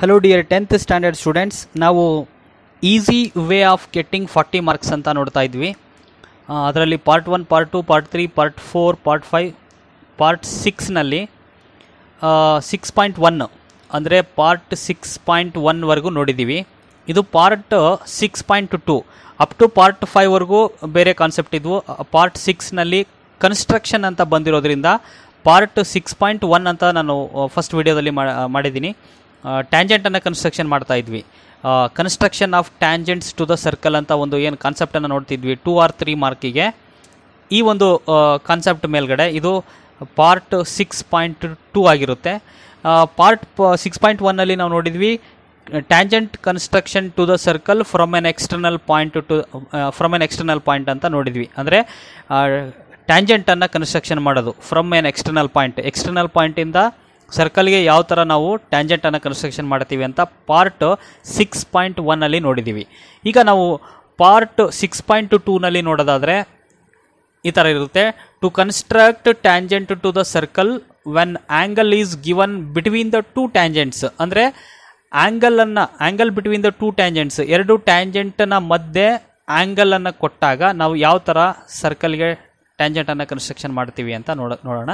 Hello dear 10th standard students. ನಾವು easy way of getting 40 marks ಅಂತ ನೋಡ್ತಾ ಇದ್ವಿ. ಅದರಲ್ಲಿ part 1, part 2, part 3, part 4, part 5, part 6ನಲ್ಲಿ 6.1 ಅಂದರೆ ಪಾರ್ಟ್ 6.1 ವರೆಗೂ ನೋಡಿದ್ದೀವಿ. ಇದು ಪಾರ್ಟ್ 6.2 ಅಪ್ ಟು ಪಾರ್ಟ್ 5 ವರೆಗೂ ಬೇರೆ ಕಾನ್ಸೆಪ್ಟ್ ಇದ್ವು. ಪಾರ್ಟ್ 6ನಲ್ಲಿ ಕನ್ಸ್ಟ್ರಕ್ಷನ್ ಅಂತ ಬಂದಿರೋದ್ರಿಂದ ಪಾರ್ಟ್ 6.1 ಅಂತ ನಾನು ಫಸ್ಟ್ ವಿಡಿಯೋದಲ್ಲಿ ಮಾಡಿದ್ದೀನಿ. ಟ್ಯಾಂಜೆಂಟನ್ನು ಕನ್ಸ್ಟ್ರಕ್ಷನ್ ಮಾಡ್ತಾ ಇದ್ವಿ. Construction of tangents to the circle ಅಂತ ಒಂದು ಏನು ಕಾನ್ಸೆಪ್ಟನ್ನು ನೋಡ್ತಿದ್ವಿ 2 or 3 ಮಾರ್ಕಿಗೆ. ಈ ಒಂದು ಕಾನ್ಸೆಪ್ಟ್ ಮೇಲ್ಗಡೆ ಇದು ಪಾರ್ಟ್ 6.2 ಆಗಿರುತ್ತೆ. ಪಾರ್ಟ್ 6.1ನಲ್ಲಿ ನಾವು ನೋಡಿದ್ವಿ tangent construction to the circle from an external point ಅಂತ ನೋಡಿದ್ವಿ. ಅಂದರೆ ಟ್ಯಾಂಜೆಂಟನ್ನು ಕನ್ಸ್ಟ್ರಕ್ಷನ್ ಮಾಡೋದು ಫ್ರಮ್ ಎನ್ ಎಕ್ಸ್ಟರ್ನಲ್ ಪಾಯಿಂಟಿಂದ ಸರ್ಕಲ್ಗೆ ಯಾವ ಥರ ನಾವು ಟ್ಯಾಂಜೆಂಟನ್ನು ಕನ್ಸ್ಟ್ರಕ್ಷನ್ ಮಾಡ್ತೀವಿ ಅಂತ ಪಾರ್ಟ್ 6.1ನಲ್ಲಿ ನೋಡಿದ್ದೀವಿ. ಈಗ ನಾವು ಪಾರ್ಟ್ 6.2ನಲ್ಲಿ ನೋಡೋದಾದರೆ ಈ ಥರ ಇರುತ್ತೆ. To construct tangent to the circle when angle is given between the two tangents. ಅಂದರೆ angle between the two tangents, ಎರಡು ಟ್ಯಾಂಜೆಂಟ್ನ ಮಧ್ಯೆ ಆ್ಯಂಗಲನ್ನು ಕೊಟ್ಟಾಗ ನಾವು ಯಾವ ಥರ ಸರ್ಕಲ್ಗೆ ಟ್ಯಾಂಜೆಂಟನ್ನು ಕನ್ಸ್ಟ್ರಕ್ಷನ್ ಮಾಡ್ತೀವಿ ಅಂತ ನೋಡೋಣ.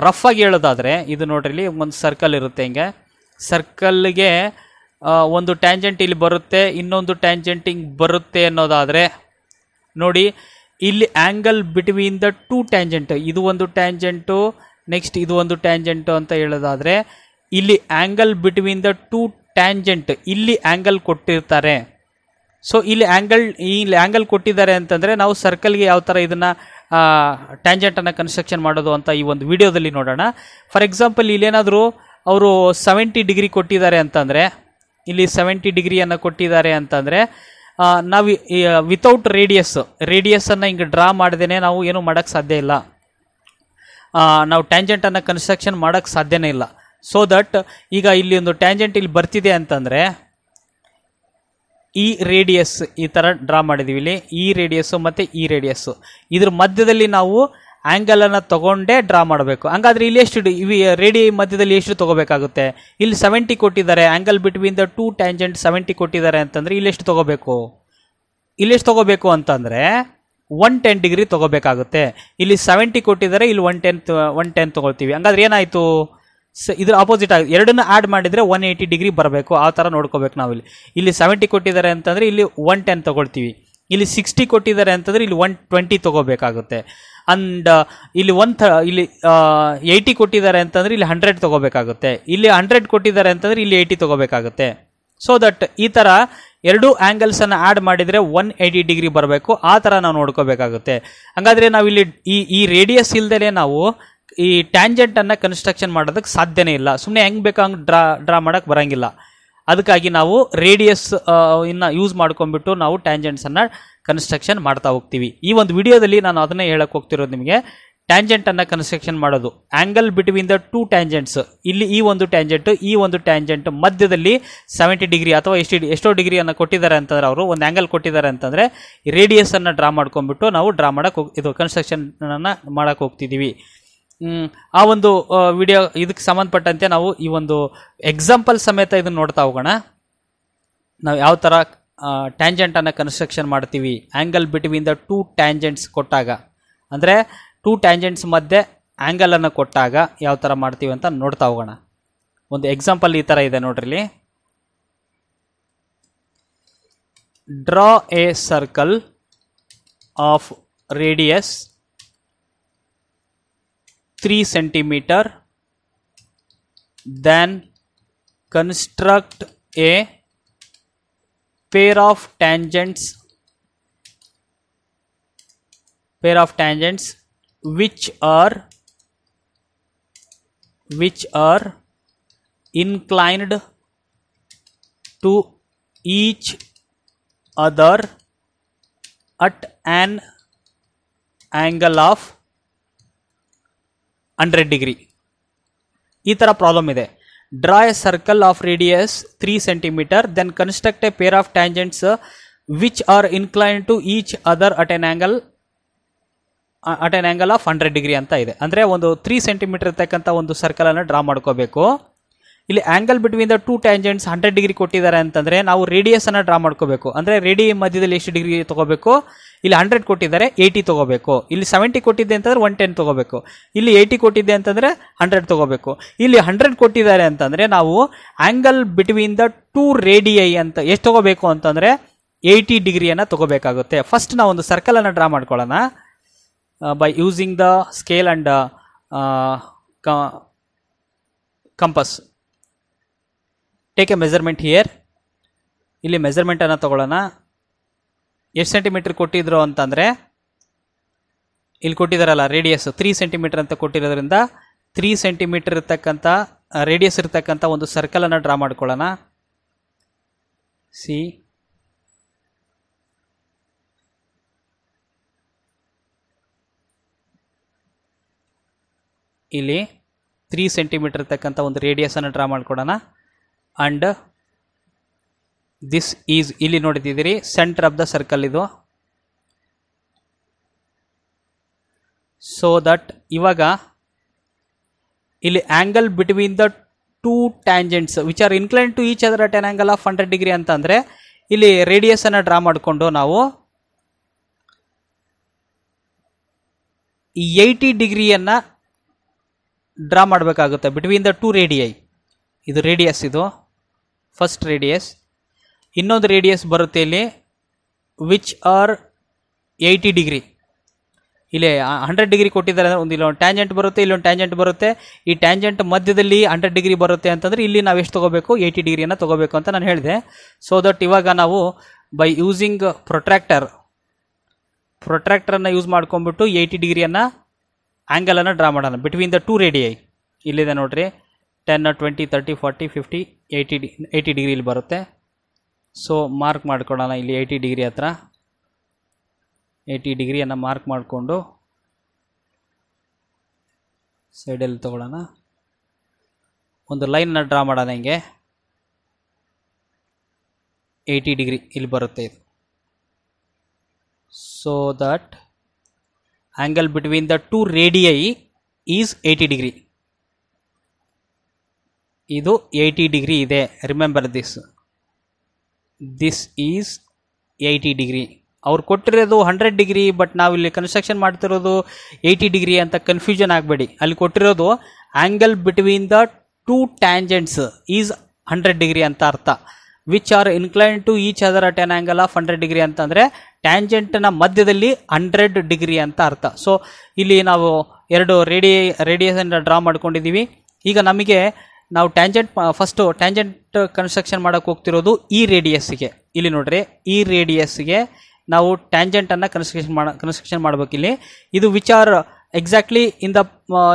ರಫ್ ಆಗಿ ಹೇಳೋದಾದರೆ ಇದು ನೋಡ್ರಿ, ಒಂದು ಸರ್ಕಲ್ ಇರುತ್ತೆ. ಹಿಂಗೆ ಸರ್ಕಲ್ಗೆ ಒಂದು ಟ್ಯಾಂಜೆಂಟ್ ಇಲ್ಲಿ ಬರುತ್ತೆ, ಇನ್ನೊಂದು ಟ್ಯಾಂಜೆಂಟ್ ಹಿಂಗೆ ಬರುತ್ತೆ ಅನ್ನೋದಾದರೆ ನೋಡಿ, ಇಲ್ಲಿ angle between the two tangent, ಇದು ಒಂದು ಟ್ಯಾಂಜೆಂಟು, ನೆಕ್ಸ್ಟ್ ಇದು ಒಂದು ಟ್ಯಾಂಜೆಂಟು ಅಂತ ಹೇಳೋದಾದರೆ ಇಲ್ಲಿ angle between the two tangent, ಇಲ್ಲಿ ಆ್ಯಂಗಲ್ ಕೊಟ್ಟಿರ್ತಾರೆ. ಸೊ ಇಲ್ಲಿ ಆ್ಯಂಗಲ್ ಕೊಟ್ಟಿದ್ದಾರೆ ಅಂತಂದರೆ ನಾವು ಸರ್ಕಲ್ಗೆ ಯಾವ ಥರ ಇದನ್ನು ಟ್ಯಾಂಜೆಂಟನ್ನು ಕನ್ಸ್ಟ್ರಕ್ಷನ್ ಮಾಡೋದು ಅಂತ ಈ ಒಂದು ವಿಡಿಯೋದಲ್ಲಿ ನೋಡೋಣ. ಫಾರ್ ಎಕ್ಸಾಂಪಲ್ ಇಲ್ಲೇನಾದರೂ ಅವರು 70 ಡಿಗ್ರಿ ಕೊಟ್ಟಿದ್ದಾರೆ ಅಂತಂದರೆ, ಇಲ್ಲಿ 70 ಡಿಗ್ರಿಯನ್ನು ಕೊಟ್ಟಿದ್ದಾರೆ ಅಂತಂದರೆ ನಾವು ವಿತೌಟ್ ರೇಡಿಯಸ್ಸನ್ನು ಹಿಂಗೆ ಡ್ರಾ ಮಾಡ್ದೇ ನಾವು ಏನೂ ಮಾಡೋಕ್ಕೆ ಸಾಧ್ಯ ಇಲ್ಲ. ನಾವು ಟ್ಯಾಂಜೆಂಟನ್ನು ಕನ್ಸ್ಟ್ರಕ್ಷನ್ ಮಾಡೋಕ್ಕೆ ಸಾಧ್ಯನೇ ಇಲ್ಲ. ಸೊ ದಟ್ ಈಗ ಇಲ್ಲಿ ಒಂದು ಟ್ಯಾಂಜೆಂಟ್ ಇಲ್ಲಿ ಬರ್ತಿದೆ ಅಂತಂದರೆ ಈ ರೇಡಿಯಸ್ ಈ ಥರ ಡ್ರಾ ಮಾಡಿದ್ದೀವಿ. ಇಲ್ಲಿ ಈ ರೇಡಿಯಸ್ಸು ಮತ್ತು ಈ ರೇಡಿಯಸ್ಸು, ಇದ್ರ ಮಧ್ಯದಲ್ಲಿ ನಾವು ಆ್ಯಂಗಲನ್ನು ತೊಗೊಂಡೇ ಡ್ರಾ ಮಾಡಬೇಕು. ಹಂಗಾದರೆ ಇಲ್ಲಿ ಎಷ್ಟು ರೇಡಿ ಮಧ್ಯದಲ್ಲಿ ಎಷ್ಟು ತೊಗೋಬೇಕಾಗುತ್ತೆ? ಇಲ್ಲಿ 70 ಕೊಟ್ಟಿದ್ದಾರೆ, angle between the two tangent 70 ಕೊಟ್ಟಿದ್ದಾರೆ ಅಂತಂದರೆ ಇಲ್ಲೆಷ್ಟು ತೊಗೋಬೇಕು? ಇಲ್ಲೆಷ್ಟು ತೊಗೋಬೇಕು ಅಂತಂದರೆ 110 ಡಿಗ್ರಿ ತೊಗೋಬೇಕಾಗುತ್ತೆ. ಇಲ್ಲಿ 70 ಕೊಟ್ಟಿದ್ದಾರೆ, ಇಲ್ಲಿ 110 ತೊಗೊಳ್ತೀವಿ. ಹಂಗಾದ್ರೆ ಏನಾಯಿತು? ಇದ್ರ ಆಪೋಸಿಟ್ ಆಗಿ ಎರಡನ್ನ ಆ್ಯಡ್ ಮಾಡಿದರೆ 180 ಡಿಗ್ರಿ ಬರಬೇಕು. ಆ ಥರ ನೋಡ್ಕೋಬೇಕು ನಾವು. ಇಲ್ಲಿ 70 ಕೊಟ್ಟಿದ್ದಾರೆ ಅಂತಂದರೆ ಇಲ್ಲಿ 110 ತೊಗೊಳ್ತೀವಿ. ಇಲ್ಲಿ 60 ಕೊಟ್ಟಿದ್ದಾರೆ ಅಂತಂದರೆ ಇಲ್ಲಿ 120 ತೊಗೋಬೇಕಾಗುತ್ತೆ. ಆ್ಯಂಡ್ ಇಲ್ಲಿ 80 ಕೊಟ್ಟಿದ್ದಾರೆ ಅಂತಂದರೆ ಇಲ್ಲಿ 100 ತೊಗೋಬೇಕಾಗುತ್ತೆ. ಇಲ್ಲಿ 100 ಕೊಟ್ಟಿದ್ದಾರೆ ಅಂತಂದರೆ ಇಲ್ಲಿ 80 ತೊಗೋಬೇಕಾಗುತ್ತೆ. ಸೊ ದಟ್ ಈ ಥರ ಎರಡು ಆ್ಯಂಗಲ್ಸನ್ನು ಆ್ಯಡ್ ಮಾಡಿದರೆ 180 ಡಿಗ್ರಿ ಬರಬೇಕು. ಆ ಥರ ನಾವು ನೋಡ್ಕೋಬೇಕಾಗುತ್ತೆ. ಹಾಗಾದರೆ ನಾವು ಇಲ್ಲಿ ಈ ರೇಡಿಯಸ್ ಇಲ್ದೇ ನಾವು ಈ ಟ್ಯಾಂಜೆಂಟನ್ನು ಕನ್ಸ್ಟ್ರಕ್ಷನ್ ಮಾಡೋದಕ್ಕೆ ಸಾಧ್ಯನೇ ಇಲ್ಲ. ಸುಮ್ಮನೆ ಹೆಂಗೆ ಬೇಕೋ ಹಂಗೆ ಡ್ರಾ ಮಾಡೋಕ್ಕೆ ಬರೋಂಗಿಲ್ಲ. ಅದಕ್ಕಾಗಿ ನಾವು ರೇಡಿಯಸ್ ಇನ್ನು ಯೂಸ್ ಮಾಡ್ಕೊಂಡ್ಬಿಟ್ಟು ನಾವು ಟ್ಯಾಂಜೆಂಟ್ಸನ್ನು ಕನ್ಸ್ಟ್ರಕ್ಷನ್ ಮಾಡ್ತಾ ಹೋಗ್ತೀವಿ. ಈ ಒಂದು ವಿಡಿಯೋದಲ್ಲಿ ನಾನು ಅದನ್ನೇ ಹೇಳಕ್ಕೆ ಹೋಗ್ತಿರೋದು ನಿಮಗೆ. ಟ್ಯಾಂಜೆಂಟನ್ನು ಕನ್ಸ್ಟ್ರಕ್ಷನ್ ಮಾಡೋದು angle between the two tangents, ಇಲ್ಲಿ ಈ ಒಂದು ಟ್ಯಾಂಜೆಂಟ್ ಮಧ್ಯದಲ್ಲಿ 70 ಡಿಗ್ರಿ ಅಥವಾ ಎಷ್ಟೋ ಡಿಗ್ರಿಯನ್ನು ಕೊಟ್ಟಿದ್ದಾರೆ ಅಂತಂದರೆ ಅವರು ಒಂದು ಆ್ಯಂಗಲ್ ಕೊಟ್ಟಿದ್ದಾರೆ ಅಂತಂದರೆ ರೇಡಿಯಸನ್ನು ಡ್ರಾ ಮಾಡ್ಕೊಂಡ್ಬಿಟ್ಟು ನಾವು ಇದು ಕನ್ಸ್ಟ್ರಕ್ಷನನ್ನು ಮಾಡೋಕ್ಕೆ ಹೋಗ್ತಿದ್ದೀವಿ. ಆ ಒಂದು ವಿಡಿಯೋ ಇದಕ್ಕೆ ಸಂಬಂಧಪಟ್ಟಂತೆ ನಾವು ಈ ಒಂದು ಎಕ್ಸಾಂಪಲ್ ಸಮೇತ ಇದನ್ನು ನೋಡ್ತಾ ಹೋಗೋಣ. ನಾವು ಯಾವ ಥರ ಟ್ಯಾಂಜೆಂಟನ್ನು ಕನ್ಸ್ಟ್ರಕ್ಷನ್ ಮಾಡ್ತೀವಿ angle between the two tangents ಕೊಟ್ಟಾಗ, ಅಂದರೆ ಟೂ ಟ್ಯಾಂಜೆಂಟ್ಸ್ ಮಧ್ಯೆ ಆ್ಯಂಗಲನ್ನು ಕೊಟ್ಟಾಗ ಯಾವ ಥರ ಮಾಡ್ತೀವಿ ಅಂತ ನೋಡ್ತಾ ಹೋಗೋಣ. ಒಂದು ಎಕ್ಸಾಂಪಲ್ ಈ ಥರ ಇದೆ ನೋಡ್ರಿ. Draw a circle of radius 3 centimeter, then construct a pair of tangents which are inclined to each other at an angle of 100 degree. ಈ ಥರ ಪ್ರಾಬ್ಲಮ್ ಇದೆ. Draw a circle of radius 3 centimeter, then construct a pair of tangents which are incline to each other at an angle of 100 degree ಅಂತ ಇದೆ. ಅಂದರೆ ಒಂದು 3 centimetre ಇರ್ತಕ್ಕಂಥ ಒಂದು ಸರ್ಕಲನ್ನು draw ಮಾಡ್ಕೋಬೇಕು. ಇಲ್ಲಿ angle between the two tangents 100 degree ಕೊಟ್ಟಿದ್ದಾರೆ ಅಂತಂದರೆ ನಾವು ರೇಡಿಯಸ್ ಅನ್ನು ಡ್ರಾ ಮಾಡ್ಕೋಬೇಕು. ಅಂದರೆ ರೇಡಿ ಮಧ್ಯದಲ್ಲಿ ಎಷ್ಟು ಡಿಗ್ರಿ ತೊಗೋಬೇಕು, ಇಲ್ಲಿ 100 ಕೊಟ್ಟಿದ್ದಾರೆ 80 ತೊಗೋಬೇಕು. ಇಲ್ಲಿ 70 ಕೊಟ್ಟಿದ್ದೆ ಅಂತಂದರೆ 110 ತೊಗೋಬೇಕು. ಇಲ್ಲಿ 80 ಕೊಟ್ಟಿದ್ದೆ ಅಂತಂದರೆ 100 ತೊಗೋಬೇಕು. ಇಲ್ಲಿ 100 ಕೊಟ್ಟಿದ್ದಾರೆ ಅಂತಂದರೆ ನಾವು angle between the two radii ಅಂತ ಎಷ್ಟು ತೊಗೋಬೇಕು ಅಂತಂದರೆ 80 ಡಿಗ್ರಿಯನ್ನು ತೊಗೋಬೇಕಾಗುತ್ತೆ. ಫಸ್ಟ್ ನಾವು ಒಂದು ಸರ್ಕಲನ್ನು ಡ್ರಾ ಮಾಡ್ಕೊಳ್ಳೋಣ by using the scale and compass. Take A measurement here. ಇಲ್ಲಿ ಮೆಜರ್ಮೆಂಟನ್ನು ತೊಗೊಳ್ಳೋಣ. ಎಷ್ಟು ಸೆಂಟಿಮೀಟರ್ ಕೊಟ್ಟಿದ್ರು ಅಂತಂದರೆ ಇಲ್ಲಿ ಕೊಟ್ಟಿದ್ದಾರಲ್ಲ ರೇಡಿಯಸ್ 3 ಸೆಂಟಿಮೀಟರ್ ಅಂತ ಕೊಟ್ಟಿರೋದ್ರಿಂದ 3 ಸೆಂಟಿಮೀಟರ್ ಇರ್ತಕ್ಕಂಥ ರೇಡಿಯಸ್ ಇರ್ತಕ್ಕಂಥ ಒಂದು ಸರ್ಕಲನ್ನು ಡ್ರಾ ಮಾಡ್ಕೊಳ್ಳೋಣ. ಸಿ ಇಲ್ಲಿ 3 ಸೆಂಟಿಮೀಟರ್ ಇರ್ತಕ್ಕಂಥ ಒಂದು ರೇಡಿಯಸನ್ನು ಡ್ರಾ ಮಾಡ್ಕೊಡೋಣ. ಆ್ಯಂಡ್ ದಿಸ್ ಈಸ್ ಇಲ್ಲಿ ನೋಡಿದ್ದೀರಿ ಸೆಂಟರ್ ಆಫ್ ದ ಸರ್ಕಲ್ ಇದು. ಸೊ ದಟ್ ಇವಾಗ ಇಲ್ಲಿ angle between the two tangents which are incline to each other at an angle of 100 degree ಅಂತಂದರೆ ಇಲ್ಲಿ ರೇಡಿಯಸನ್ನು ಡ್ರಾ ಮಾಡಿಕೊಂಡು ನಾವು 80 ಡಿಗ್ರಿಯನ್ನು ಡ್ರಾ ಮಾಡಬೇಕಾಗುತ್ತೆ ಬಿಟ್ವೀನ್ ದ ಟೂ ರೇಡಿಯೈ. ಇದು ರೇಡಿಯಸ್, ಇದು ಫಸ್ಟ್ ರೇಡಿಯಸ್. ಇನ್ನೊಂದು ರೇಡಿಯಸ್ ಬರುತ್ತೆ ಇಲ್ಲಿ ವಿಚ್ ಆರ್ 80 ಡಿಗ್ರಿ. ಇಲ್ಲಿ 100 ಡಿಗ್ರಿ ಕೊಟ್ಟಿದ್ದಾರೆ ಅಂದರೆ ಒಂದು ಇಲ್ಲೊಂದು ಟ್ಯಾಂಜೆಂಟ್ ಬರುತ್ತೆ, ಇಲ್ಲೊಂದು ಟ್ಯಾಂಜೆಂಟ್ ಬರುತ್ತೆ. ಈ ಟ್ಯಾಂಜೆಂಟ್ ಮಧ್ಯದಲ್ಲಿ 100 ಡಿಗ್ರಿ ಬರುತ್ತೆ ಅಂತಂದರೆ ಇಲ್ಲಿ ನಾವು ಎಷ್ಟು ತೊಗೋಬೇಕು, 80 ಡಿಗ್ರಿಯನ್ನು ತೊಗೋಬೇಕು ಅಂತ ನಾನು ಹೇಳಿದೆ. ಸೊ ದಟ್ ಇವಾಗ ನಾವು ಬೈ ಯೂಸಿಂಗ್ ಪ್ರೊಟ್ರಾಕ್ಟರನ್ನು ಯೂಸ್ ಮಾಡ್ಕೊಂಡ್ಬಿಟ್ಟು 80 ಡಿಗ್ರಿಯನ್ನು ಆ್ಯಂಗಲನ್ನು ಡ್ರಾ ಮಾಡೋಣ ಬಿಟ್ವೀನ್ ದ ಟೂ ರೇಡಿಯೈ. ಇಲ್ಲಿದೆ ನೋಡಿರಿ 10, 20, 30, 40, 50, 80 ಡಿಗ್ರಿ ಇಲ್ಲಿ ಬರುತ್ತೆ. ಸೊ ಮಾರ್ಕ್ ಮಾಡ್ಕೊಳ್ಳೋಣ ಇಲ್ಲಿ 80 ಡಿಗ್ರಿ ಹತ್ರ. 80 ಡಿಗ್ರಿಯನ್ನು ಮಾರ್ಕ್ ಮಾಡಿಕೊಂಡು ಸೈಡಲ್ಲಿ ತೊಗೊಳ್ಳೋಣ. ಒಂದು ಲೈನನ್ನು ಡ್ರಾ ಮಾಡೋಣ ಹಿಂಗೆ. 80 ಡಿಗ್ರಿ ಇಲ್ಲಿ ಬರುತ್ತೆ ಇದು. So that angle between the two radii is 80 degree. ಇದು 80 ಡಿಗ್ರಿ ಇದೆ. Remember this is 80 degree. ಅವ್ರು ಕೊಟ್ಟಿರೋದು 100 ಡಿಗ್ರಿ, ಬಟ್ ನಾವು ಇಲ್ಲಿ ಕನ್ಸ್ಟ್ರಕ್ಷನ್ ಮಾಡ್ತಿರೋದು 80 ಡಿಗ್ರಿ ಅಂತ ಕನ್ಫ್ಯೂಷನ್ ಆಗಬೇಡಿ. ಅಲ್ಲಿ ಕೊಟ್ಟಿರೋದು angle between the two tangents is 100 degree ಅಂತ ಅರ್ಥ. Which are incline to each other at an angle of 100 degree ಅಂತಂದರೆ ಟ್ಯಾಂಜೆಂಟ್ನ ಮಧ್ಯದಲ್ಲಿ 100 ಡಿಗ್ರಿ ಅಂತ ಅರ್ಥ. ಸೊ ಇಲ್ಲಿ ನಾವು ಎರಡು ರೇಡಿಯಸನ್ನು ಡ್ರಾ ಮಾಡ್ಕೊಂಡಿದ್ದೀವಿ. ಈಗ ನಮಗೆ ನಾವು ಫಸ್ಟು ಟ್ಯಾಂಜೆಂಟ್ ಕನ್ಸ್ಟ್ರಕ್ಷನ್ ಮಾಡೋಕ್ಕೆ ಹೋಗ್ತಿರೋದು ಈ ರೇಡಿಯಸ್ಗೆ. ಇಲ್ಲಿ ನೋಡ್ರಿ, ಈ ರೇಡಿಯಸ್ಗೆ ನಾವು ಟ್ಯಾಂಜೆಂಟನ್ನು ಕನ್ಸ್ಟ್ರಕ್ಷನ್ ಮಾಡಬೇಕು. ಇಲ್ಲಿ ಇದು which are exactly in the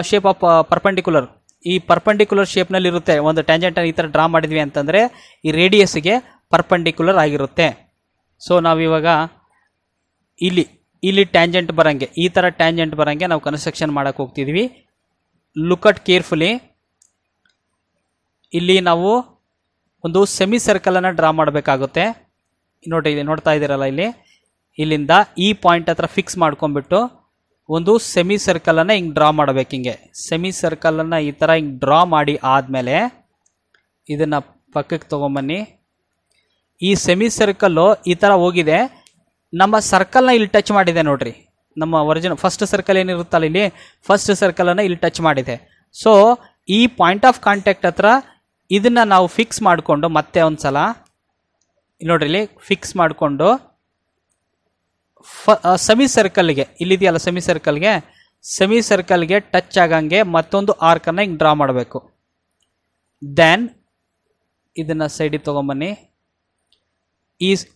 shape of perpendicular. ಈ ಪರ್ಪೆಂಡಿಕ್ಯುಲರ್ ಶೇಪ್ನಲ್ಲಿ ಇರುತ್ತೆ. ಒಂದು ಟ್ಯಾಂಜೆಂಟನ್ನು ಈ ಥರ ಡ್ರಾ ಮಾಡಿದ್ವಿ ಅಂತಂದರೆ ಈ ರೇಡಿಯಸ್ಗೆ ಪರ್ಪೆಂಡಿಕ್ಯುಲರ್ ಆಗಿರುತ್ತೆ. ಸೊ ನಾವಿವಾಗ ಇಲ್ಲಿ ಟ್ಯಾಂಜೆಂಟ್ ಬರೋಂಗೆ, ಈ ಥರ ಟ್ಯಾಂಜೆಂಟ್ ಬರೋಂಗೆ ನಾವು ಕನ್ಸ್ಟ್ರಕ್ಷನ್ ಮಾಡೋಕ್ಕೆ ಹೋಗ್ತಿದ್ವಿ. Look at carefully. ಇಲ್ಲಿ ನಾವು ಒಂದು ಸೆಮಿ ಸರ್ಕಲನ್ನು ಡ್ರಾ ಮಾಡಬೇಕಾಗುತ್ತೆ. ನೋಡಿ, ಇಲ್ಲಿ ನೋಡ್ತಾ ಇದ್ದೀರಲ್ಲ, ಇಲ್ಲಿಂದ ಈ ಪಾಯಿಂಟ್ ಹತ್ರ ಫಿಕ್ಸ್ ಮಾಡ್ಕೊಂಡ್ಬಿಟ್ಟು ಒಂದು ಸೆಮಿ ಸರ್ಕಲನ್ನು ಹಿಂಗೆ ಡ್ರಾ ಮಾಡಬೇಕು. ಹಿಂಗೆ ಸೆಮಿ ಸರ್ಕಲನ್ನು ಈ ಥರ ಹಿಂಗೆ ಡ್ರಾ ಮಾಡಿ ಆದಮೇಲೆ ಇದನ್ನು ಪಕ್ಕಕ್ಕೆ ತೊಗೊಂಬನ್ನಿ. ಈ ಸೆಮಿ ಸರ್ಕಲ್ಲು ಈ ಥರ ಹೋಗಿದೆ. ನಮ್ಮ ಸರ್ಕಲ್ನ ಇಲ್ಲಿ ಟಚ್ ಮಾಡಿದೆ ನೋಡ್ರಿ. ನಮ್ಮ ಒರಿಜಿನಲ್ ಫಸ್ಟ್ ಸರ್ಕಲ್ ಏನಿರುತ್ತಲ್ಲ, ಇಲ್ಲಿ ಫಸ್ಟ್ ಸರ್ಕಲನ್ನು ಇಲ್ಲಿ ಟಚ್ ಮಾಡಿದೆ. ಸೊ ಈ ಪಾಯಿಂಟ್ ಆಫ್ ಕಾಂಟ್ಯಾಕ್ಟ್ ಹತ್ರ ಇದನ್ನು ನಾವು ಫಿಕ್ಸ್ ಮಾಡಿಕೊಂಡು ಮತ್ತೆ ಒಂದು ಸಲ ನೋಡ್ರಿ, ಇಲ್ಲಿ ಫಿಕ್ಸ್ ಮಾಡಿಕೊಂಡು ಸೆಮಿ ಸರ್ಕಲ್ಗೆ, ಇಲ್ಲಿದೆಯಲ್ಲ ಸೆಮಿ ಸರ್ಕಲ್ಗೆ ಟಚ್ ಆಗಂಗೆ ಮತ್ತೊಂದು ಆರ್ಕನ್ನು ಹಿಂಗೆ ಡ್ರಾ ಮಾಡಬೇಕು. ದೆನ್ ಇದನ್ನು ಸೈಡಿಗೆ ತೊಗೊಂಬನ್ನಿ.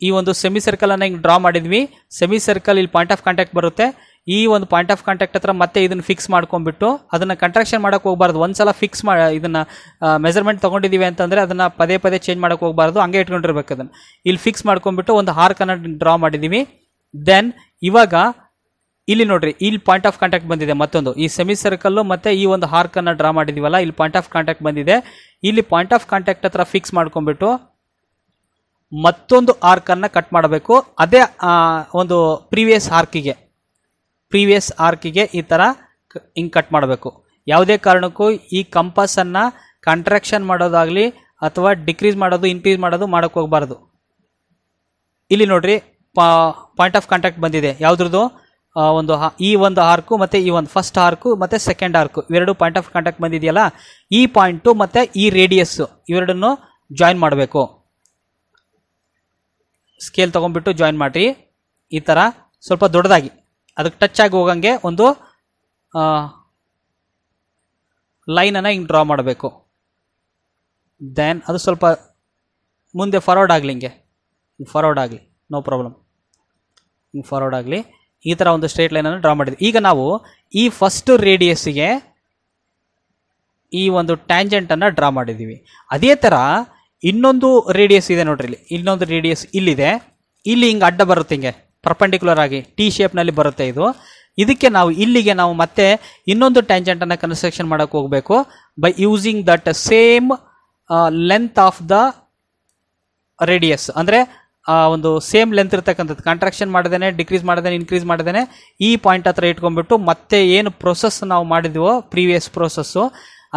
ಈ ಒಂದು ಸೆಮಿ ಸರ್ಕಲನ್ನು ಹಿಂಗೆ ಡ್ರಾ ಮಾಡಿದ್ವಿ. ಸೆಮಿ ಸರ್ಕಲ್ ಇಲ್ಲಿ ಪಾಯಿಂಟ್ ಆಫ್ ಕಾಂಟ್ಯಾಕ್ಟ್ ಬರುತ್ತೆ. ಈ ಒಂದು ಪಾಯಿಂಟ್ ಆಫ್ ಕಾಂಟ್ಯಾಕ್ಟ್ ಹತ್ರ ಮತ್ತೆ ಇದನ್ನು ಫಿಕ್ಸ್ ಮಾಡ್ಕೊಂಡ್ಬಿಟ್ಟು ಅದನ್ನು ಕಂಟ್ರಾಕ್ಷನ್ ಮಾಡೋಕ್ಕೆ ಹೋಗಬಾರ್ದು. ಒಂದು ಸಲ ಫಿಕ್ಸ್ ಇದನ್ನು ಮೆಜರ್ಮೆಂಟ್ ತೊಗೊಂಡಿದ್ದೀವಿ ಅಂತಂದರೆ ಅದನ್ನು ಪದೇ ಪದೇ ಚೇಂಜ್ ಮಾಡೋಕ್ಕೆ ಹೋಗಬಾರ್ದು, ಹಂಗೆ ಇಟ್ಕೊಂಡಿರ್ಬೇಕು. ಅದನ್ನು ಇಲ್ಲಿ ಫಿಕ್ಸ್ ಮಾಡ್ಕೊಂಡ್ಬಿಟ್ಟು ಒಂದು ಆರ್ಕನ್ನು ಡ್ರಾ ಮಾಡಿದ್ದೀವಿ. ದೆನ್ ಇವಾಗ ಇಲ್ಲಿ ನೋಡ್ರಿ, ಇಲ್ಲಿ ಪಾಯಿಂಟ್ ಆಫ್ ಕಾಂಟ್ಯಾಕ್ಟ್ ಬಂದಿದೆ ಮತ್ತೊಂದು. ಈ ಸೆಮಿ ಸರ್ಕಲ್ಲು ಮತ್ತು ಈ ಒಂದು ಆರ್ಕನ್ನು ಡ್ರಾ ಮಾಡಿದ್ದೀವಲ್ಲ, ಇಲ್ಲಿ ಪಾಯಿಂಟ್ ಆಫ್ ಕಾಂಟ್ಯಾಕ್ಟ್ ಬಂದಿದೆ. ಇಲ್ಲಿ ಪಾಯಿಂಟ್ ಆಫ್ ಕಾಂಟ್ಯಾಕ್ಟ್ ಹತ್ರ ಫಿಕ್ಸ್ ಮಾಡ್ಕೊಂಡ್ಬಿಟ್ಟು ಮತ್ತೊಂದು ಆರ್ಕನ್ನು ಕಟ್ ಮಾಡಬೇಕು. ಅದೇ ಒಂದು ಪ್ರೀವಿಯಸ್ ಆರ್ಕಿಗೆ ಈ ಥರ ಹಿಂಗೆ ಕಟ್ ಮಾಡಬೇಕು. ಯಾವುದೇ ಕಾರಣಕ್ಕೂ ಈ ಕಂಪಸನ್ನು ಕಾಂಟ್ರಾಕ್ಷನ್ ಮಾಡೋದಾಗಲಿ ಅಥವಾ ಡಿಕ್ರೀಸ್ ಮಾಡೋದು ಇನ್ಕ್ರೀಸ್ ಮಾಡೋದು ಮಾಡೋಕ್ಕೆ ಹೋಗಬಾರ್ದು. ಇಲ್ಲಿ ನೋಡ್ರಿ ಪಾಯಿಂಟ್ ಆಫ್ ಕಾಂಟ್ಯಾಕ್ಟ್ ಬಂದಿದೆ ಯಾವುದ್ರದ್ದು, ಈ ಒಂದು ಆರ್ಕು ಮತ್ತು ಈ ಒಂದು ಫಸ್ಟ್ ಆರ್ಕು ಮತ್ತು ಸೆಕೆಂಡ್ ಆರ್ಕು ಇವೆರಡು ಪಾಯಿಂಟ್ ಆಫ್ ಕಾಂಟ್ಯಾಕ್ಟ್ ಬಂದಿದೆಯಲ್ಲ, ಈ ಪಾಯಿಂಟು ಮತ್ತು ಈ ರೇಡಿಯಸ್ಸು ಇವೆರಡನ್ನು ಜಾಯಿನ್ ಮಾಡಬೇಕು. ಸ್ಕೇಲ್ ತೊಗೊಂಡ್ಬಿಟ್ಟು ಜಾಯಿನ್ ಮಾಡಿರಿ. ಈ ಥರ ಸ್ವಲ್ಪ ದೊಡ್ಡದಾಗಿ ಅದಕ್ಕೆ ಟಚ್ ಆಗಿ ಹೋಗಂಗೆ ಒಂದು ಲೈನನ್ನು ಹಿಂಗೆ ಡ್ರಾ ಮಾಡಬೇಕು. ದೆನ್ ಅದು ಸ್ವಲ್ಪ ಮುಂದೆ ಫಾರ್ವರ್ಡ್ ಆಗಲಿ, ಹಿಂಗೆ ಫಾರ್ವರ್ಡ್ ಆಗಲಿ, ನೋ ಪ್ರಾಬ್ಲಮ್, ಹಿಂಗೆ ಫಾರ್ವರ್ಡ್ ಆಗಲಿ. ಈ ಥರ ಒಂದು ಸ್ಟ್ರೇಟ್ ಲೈನನ್ನು ಡ್ರಾ ಮಾಡಿದ್ವಿ. ಈಗ ನಾವು ಈ ಫಸ್ಟ್ ರೇಡಿಯಸ್ಸಿಗೆ ಈ ಒಂದು ಟ್ಯಾಂಜೆಂಟನ್ನು ಡ್ರಾ ಮಾಡಿದ್ದೀವಿ. ಅದೇ ಥರ ಇನ್ನೊಂದು ರೇಡಿಯಸ್ ಇದೆ ನೋಡ್ರಿ, ಇಲ್ಲಿ ಇನ್ನೊಂದು ರೇಡಿಯಸ್ ಇಲ್ಲಿದೆ. ಇಲ್ಲಿ ಹಿಂಗೆ ಅಡ್ಡ ಬರುತ್ತೆ, ಹಿಂಗೆ ಪರ್ಪೆಂಡಿಕ್ಯುಲರ್ ಆಗಿ ಟಿ ಶೇಪ್ನಲ್ಲಿ ಬರುತ್ತೆ ಇದು. ಇದಕ್ಕೆ ನಾವು ಇಲ್ಲಿಗೆ ನಾವು ಮತ್ತೆ ಇನ್ನೊಂದು ಟ್ಯಾಂಜೆಂಟನ್ನು ಕನ್ಸ್ಟ್ರಕ್ಷನ್ ಮಾಡೋಕ್ಕೆ ಹೋಗಬೇಕು by using that same length of the radius. ಅಂದರೆ ಒಂದು ಸೇಮ್ ಲೆಂತ್ ಇರ್ತಕ್ಕಂಥದ್ದು, ಕಾಂಟ್ರಾಕ್ಷನ್ ಮಾಡ್ದೇನೆ ಡಿಕ್ರೀಸ್ ಮಾಡ್ದೇನೆ ಇನ್ಕ್ರೀಸ್ ಮಾಡ್ದೇನೆ ಈ ಪಾಯಿಂಟ್ ಹತ್ರ ಇಟ್ಕೊಂಡ್ಬಿಟ್ಟು ಮತ್ತೆ ಏನು ಪ್ರೋಸೆಸ್ ನಾವು ಮಾಡಿದ್ವೋ ಪ್ರೀವಿಯಸ್ ಪ್ರೋಸೆಸ್ಸು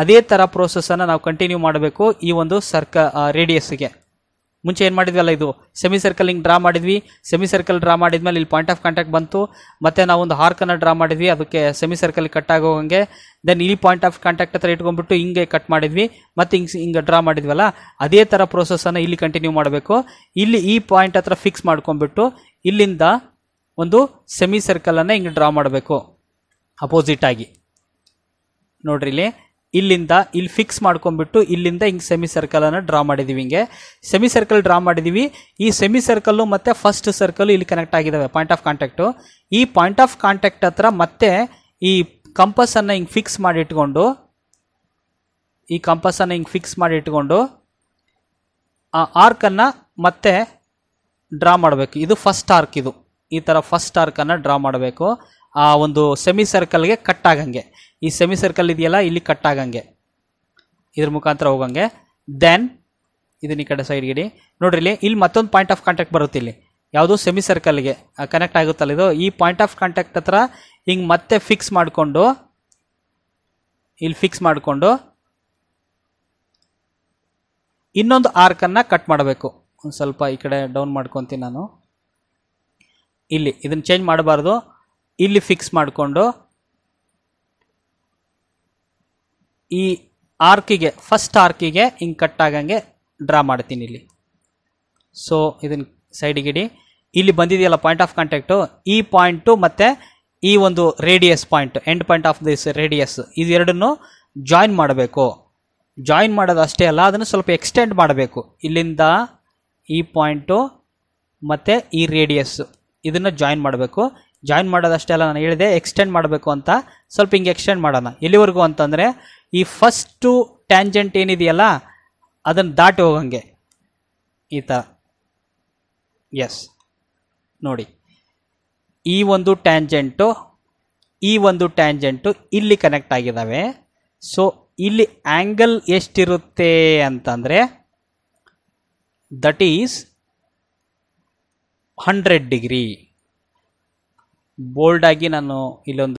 ಅದೇ ಥರ ಪ್ರೋಸೆಸ್ಸನ್ನು ನಾವು ಕಂಟಿನ್ಯೂ ಮಾಡಬೇಕು ಈ ಒಂದು ರೇಡಿಯಸ್ಸಿಗೆ. ಮುಂಚೆ ಏನು ಮಾಡಿದ್ವಲ್ಲ, ಇದು ಸೆಮಿ ಸರ್ಕಲ್ ಹಿಂಗೆ ಡ್ರಾ ಮಾಡಿದ್ವಿ. ಸೆಮಿ ಸರ್ಕಲ್ ಡ್ರಾ ಮಾಡಿದ್ಮೇಲೆ ಇಲ್ಲಿ ಪಾಯಿಂಟ್ ಆಫ್ ಕಾಂಟ್ಯಾಕ್ಟ್ ಬಂತು. ಮತ್ತು ನಾವು ಒಂದು ಆರ್ಕನ್ನು ಡ್ರಾ ಮಾಡಿದ್ವಿ, ಅದಕ್ಕೆ ಸೆಮಿ ಸರ್ಕಲ್ ಕಟ್ ಆಗೋಂಗೆ. ದೆನ್ ಇಲ್ಲಿ ಪಾಯಿಂಟ್ ಆಫ್ ಕಾಂಟ್ಯಾಕ್ಟ್ ಹತ್ರ ಇಟ್ಕೊಂಡ್ಬಿಟ್ಟು ಹಿಂಗೆ ಕಟ್ ಮಾಡಿದ್ವಿ, ಮತ್ತು ಹಿಂಗೆ ಡ್ರಾ ಮಾಡಿದ್ವಲ್ಲ ಅದೇ ಥರ ಪ್ರೋಸೆಸ್ಸನ್ನು ಇಲ್ಲಿ ಕಂಟಿನ್ಯೂ ಮಾಡಬೇಕು. ಇಲ್ಲಿ ಈ ಪಾಯಿಂಟ್ ಹತ್ರ ಫಿಕ್ಸ್ ಮಾಡ್ಕೊಂಡ್ಬಿಟ್ಟು ಇಲ್ಲಿಂದ ಒಂದು ಸೆಮಿ ಸರ್ಕಲನ್ನು ಹಿಂಗೆ ಡ್ರಾ ಮಾಡಬೇಕು ಅಪೋಸಿಟ್ ಆಗಿ. ನೋಡ್ರಿ ಇಲ್ಲಿಂದ ಇಲ್ಲಿ ಫಿಕ್ಸ್ ಮಾಡ್ಕೊಂಡ್ಬಿಟ್ಟು ಇಲ್ಲಿಂದ ಹಿಂಗೆ ಸೆಮಿ ಸರ್ಕಲನ್ನು ಡ್ರಾ ಮಾಡಿದ್ದೀವಿ. ಹಿಂಗೆ ಸೆಮಿ ಸರ್ಕಲ್ ಡ್ರಾ ಮಾಡಿದ್ದೀವಿ. ಈ ಸೆಮಿ ಸರ್ಕಲ್ಲು ಮತ್ತು ಫಸ್ಟ್ ಸರ್ಕಲ್ ಇಲ್ಲಿ ಕನೆಕ್ಟ್ ಆಗಿದ್ದಾವೆ ಪಾಯಿಂಟ್ ಆಫ್ ಕಾಂಟ್ಯಾಕ್ಟು. ಈ ಪಾಯಿಂಟ್ ಆಫ್ ಕಾಂಟ್ಯಾಕ್ಟ್ ಹತ್ರ ಮತ್ತೆ ಈ ಕಂಪಸ್ಸನ್ನು ಹಿಂಗೆ ಫಿಕ್ಸ್ ಮಾಡಿಟ್ಕೊಂಡು ಆ ಆರ್ಕನ್ನು ಮತ್ತೆ ಡ್ರಾ ಮಾಡಬೇಕು. ಇದು ಫಸ್ಟ್ ಆರ್ಕ್, ಇದು ಈ ಥರ ಫಸ್ಟ್ ಆರ್ಕನ್ನು ಡ್ರಾ ಮಾಡಬೇಕು ಆ ಒಂದು ಸೆಮಿ ಸರ್ಕಲ್ಗೆ ಕಟ್ ಆಗಂಗೆ. ಈ ಸೆಮಿ ಸರ್ಕಲ್ ಇದೆಯಲ್ಲ ಇಲ್ಲಿ ಕಟ್ ಆಗಂಗೆ, ಇದ್ರ ಮುಖಾಂತರ ಹೋಗಂಗೆ. ದೆನ್ ಇದನ್ನ ಈ ಕಡೆ ಸೈಡ್ಗಿಡಿ. ನೋಡ್ರಿ ಇಲ್ಲಿ ಮತ್ತೊಂದು ಪಾಯಿಂಟ್ ಆಫ್ ಕಾಂಟ್ಯಾಕ್ಟ್ ಬರುತ್ತೆ, ಇಲ್ಲಿ ಯಾವುದು ಸೆಮಿ ಸರ್ಕಲ್ಗೆ ಕನೆಕ್ಟ್ ಆಗುತ್ತಲ್ಲ ಇದು. ಈ ಪಾಯಿಂಟ್ ಆಫ್ ಕಾಂಟ್ಯಾಕ್ಟ್ ಹತ್ರ ಹಿಂಗೆ ಮತ್ತೆ ಇಲ್ಲಿ ಫಿಕ್ಸ್ ಮಾಡಿಕೊಂಡು ಇನ್ನೊಂದು ಆರ್ಕನ್ನು ಕಟ್ ಮಾಡಬೇಕು. ಒಂದು ಸ್ವಲ್ಪ ಈ ಕಡೆ ಡೌನ್ ಮಾಡ್ಕೊತೀನಿ ನಾನು. ಇಲ್ಲಿ ಇದನ್ನು ಚೇಂಜ್ ಮಾಡಬಾರ್ದು. ಇಲ್ಲಿ ಫಿಕ್ಸ್ ಮಾಡಿಕೊಂಡು ಈ ಆರ್ಕಿಗೆ ಫಸ್ಟ್ ಆರ್ಕಿಗೆ ಹಿಂಗೆ ಕಟ್ ಆಗಂಗೆ ಡ್ರಾ ಮಾಡ್ತೀನಿ ಇಲ್ಲಿ. ಸೊ ಇದನ್ನು ಸೈಡಿಗಿಡಿ. ಇಲ್ಲಿ ಬಂದಿದೆಯಲ್ಲ ಪಾಯಿಂಟ್ ಆಫ್ ಕಾಂಟ್ಯಾಕ್ಟು, ಈ ಪಾಯಿಂಟು ಮತ್ತು ಈ ಒಂದು radius point, end point of this radius, ಇದೆರಡನ್ನು ಜಾಯಿನ್ ಮಾಡಬೇಕು. ಜಾಯಿನ್ ಮಾಡೋದು ಅಷ್ಟೇ ಅಲ್ಲ, ಅದನ್ನು ಸ್ವಲ್ಪ ಎಕ್ಸ್ಟೆಂಡ್ ಮಾಡಬೇಕು. ಇಲ್ಲಿಂದ ಈ ಪಾಯಿಂಟು ಮತ್ತು ಈ ರೇಡಿಯಸ್ ಇದನ್ನು ಜಾಯಿನ್ ಮಾಡಬೇಕು. ಜಾಯಿನ್ ಮಾಡೋದಷ್ಟೇ ಅಲ್ಲ, ನಾನು ಹೇಳಿದೆ ಎಕ್ಸ್ಟೆಂಡ್ ಮಾಡಬೇಕು ಅಂತ. ಸ್ವಲ್ಪ ಹಿಂಗೆ ಎಕ್ಸ್ಟೆಂಡ್ ಮಾಡೋಣ. ಎಲ್ಲಿವರೆಗೂ ಅಂತಂದರೆ ಈ ಫಸ್ಟು ಟ್ಯಾಂಜೆಂಟ್ ಏನಿದೆಯಲ್ಲ ಅದನ್ನು ದಾಟಿ ಹೋಗಂಗೆ ಈ ಥರ. ಎಸ್ ನೋಡಿ, ಈ ಒಂದು ಟ್ಯಾಂಜೆಂಟು ಇಲ್ಲಿ ಕನೆಕ್ಟ್ ಆಗಿದ್ದಾವೆ. ಸೊ ಇಲ್ಲಿ ಆ್ಯಂಗಲ್ ಎಷ್ಟಿರುತ್ತೆ ಅಂತಂದರೆ ದಟ್ ಈಸ್ 100 ಡಿಗ್ರಿ. ಬೋಲ್ಡಾಗಿ ನಾನು ಇಲ್ಲೊಂದು